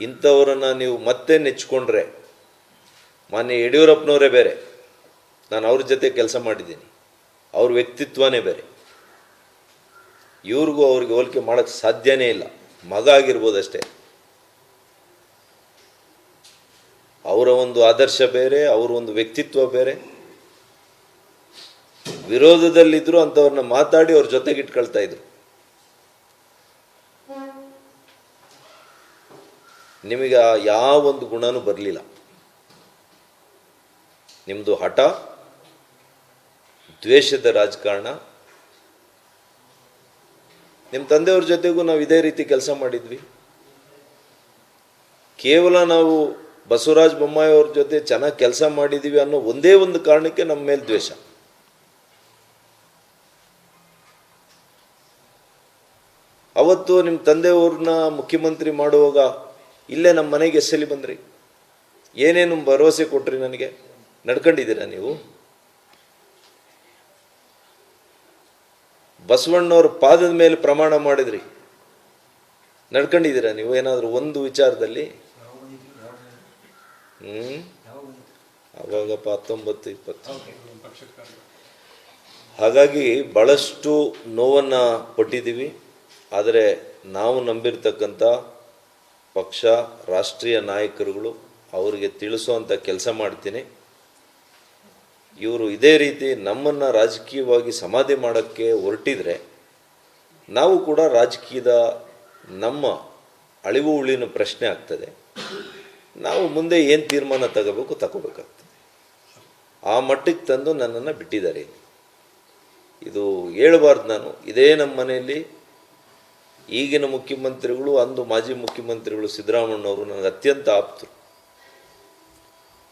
ಇಂಥವರನ್ನು ನೀವು ಮತ್ತೆ ನೆಚ್ಕೊಂಡ್ರೆ, ಮಾನ್ಯ ಯಡಿಯೂರಪ್ಪನವರೇ ಬೇರೆ, ನಾನು ಅವ್ರ ಜೊತೆ ಕೆಲಸ ಮಾಡಿದ್ದೀನಿ, ಅವ್ರ ವ್ಯಕ್ತಿತ್ವನೇ ಬೇರೆ, ಇವ್ರಿಗೂ ಅವ್ರಿಗೆ ಹೋಲಿಕೆ ಮಾಡೋಕ್ಕೆ ಸಾಧ್ಯನೇ ಇಲ್ಲ. ಮಗ ಆಗಿರ್ಬೋದಷ್ಟೇ, ಅವರ ಒಂದು ಆದರ್ಶ ಬೇರೆ, ಅವರ ಒಂದು ವ್ಯಕ್ತಿತ್ವ ಬೇರೆ. ವಿರೋಧದಲ್ಲಿದ್ದರೂ ಅಂಥವ್ರನ್ನ ಮಾತಾಡಿ ಅವ್ರ ಜೊತೆಗೆ ಇಟ್ಕೊಳ್ತಾ ಇದ್ರು. ನಿಮಗೆ ಯಾವ ಒಂದು ಗುಣನೂ ಬರಲಿಲ್ಲ. ನಿಮ್ಮದು ಹಠ, ದ್ವೇಷದ ರಾಜಕಾರಣ. ನಿಮ್ಮ ತಂದೆಯವ್ರ ಜೊತೆಗೂ ನಾವು ಇದೇ ರೀತಿ ಕೆಲಸ ಮಾಡಿದ್ವಿ. ಕೇವಲ ನಾವು ಬಸವರಾಜ ಬೊಮ್ಮಾಯಿ ಅವ್ರ ಜೊತೆ ಚೆನ್ನಾಗಿ ಕೆಲಸ ಮಾಡಿದ್ದೀವಿ ಅನ್ನೋ ಒಂದೇ ಒಂದು ಕಾರಣಕ್ಕೆ ನಮ್ಮ ಮೇಲೆ ದ್ವೇಷ. ಅವತ್ತು ನಿಮ್ಮ ತಂದೆಯವ್ರನ್ನ ಮುಖ್ಯಮಂತ್ರಿ ಮಾಡುವಾಗ ಇಲ್ಲೇ ನಮ್ಮ ಮನೆಗೆ ಎಸ್ಸಲಿ ಬಂದ್ರಿ, ಏನೇನು ಭರವಸೆ ಕೊಟ್ರಿ ನನಗೆ, ನಡ್ಕೊಂಡಿದ್ದೀರಾ ನೀವು? ಬಸವಣ್ಣವ್ರ ಪಾದದ ಮೇಲೆ ಪ್ರಮಾಣ ಮಾಡಿದ್ರಿ, ನಡ್ಕೊಂಡಿದ್ದೀರಾ ನೀವು ಏನಾದರೂ ಒಂದು ವಿಚಾರದಲ್ಲಿ? ಅವಾಗ 19-20. ಹಾಗಾಗಿ ಭಾಳಷ್ಟು ನೋವನ್ನು ಪಟ್ಟಿದ್ದೀವಿ. ಆದರೆ ನಾವು ನಂಬಿರ್ತಕ್ಕಂಥ ಪಕ್ಷ, ರಾಷ್ಟ್ರೀಯ ನಾಯಕರುಗಳು ಅವರಿಗೆ ತಿಳಿಸುವಂಥ ಕೆಲಸ ಮಾಡ್ತೀನಿ. ಇವರು ಇದೇ ರೀತಿ ನಮ್ಮನ್ನು ರಾಜಕೀಯವಾಗಿ ಸಮಾಧಿ ಮಾಡೋಕ್ಕೆ ಹೊರಟಿದ್ರೆ ನಾವು ಕೂಡ ರಾಜಕೀಯದ ನಮ್ಮ ಅಳಿವು ಉಳಿನ ಪ್ರಶ್ನೆ ಆಗ್ತದೆ. ನಾವು ಮುಂದೆ ಏನು ತೀರ್ಮಾನ ತಗೋಬೇಕಾಗ್ತದೆ. ಆ ಮಟ್ಟಕ್ಕೆ ತಂದು ನನ್ನನ್ನು ಬಿಟ್ಟಿದ್ದಾರೆ. ಇದು ಹೇಳಬಾರ್ದು ನಾನು. ಇದೇ ನಮ್ಮ ಮನೆಯಲ್ಲಿ ಈಗಿನ ಮುಖ್ಯಮಂತ್ರಿಗಳು, ಅಂದು ಮಾಜಿ ಮುಖ್ಯಮಂತ್ರಿಗಳು ಸಿದ್ದರಾಮಣ್ಣವರು ನನಗೆ ಅತ್ಯಂತ ಆಪ್ತರು.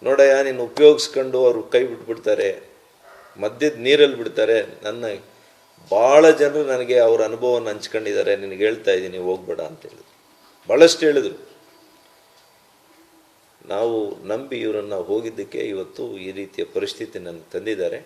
ನೋಡಯ್ಯ, ನೀನು ಉಪಯೋಗಿಸ್ಕೊಂಡು ಅವರು ಕೈ ಬಿಟ್ಬಿಡ್ತಾರೆ, ಮಧ್ಯದ ನೀರಲ್ಲಿ ಬಿಡ್ತಾರೆ. ನನ್ನ ಭಾಳ ಜನರು ನನಗೆ ಅವ್ರ ಅನುಭವವನ್ನು ಹಂಚ್ಕೊಂಡಿದ್ದಾರೆ, ನಿನಗೆ ಹೇಳ್ತಾ ಇದ್ದೀನಿ ಹೋಗ್ಬೇಡ ಅಂತ ಹೇಳಿದ್ರು, ಭಾಳಷ್ಟು ಹೇಳಿದರು. ನಾವು ನಂಬಿ ಇವರನ್ನು ಹೋಗಿದ್ದಕ್ಕೆ ಇವತ್ತು ಈ ರೀತಿಯ ಪರಿಸ್ಥಿತಿ ನನಗೆ ತಂದಿದ್ದಾರೆ.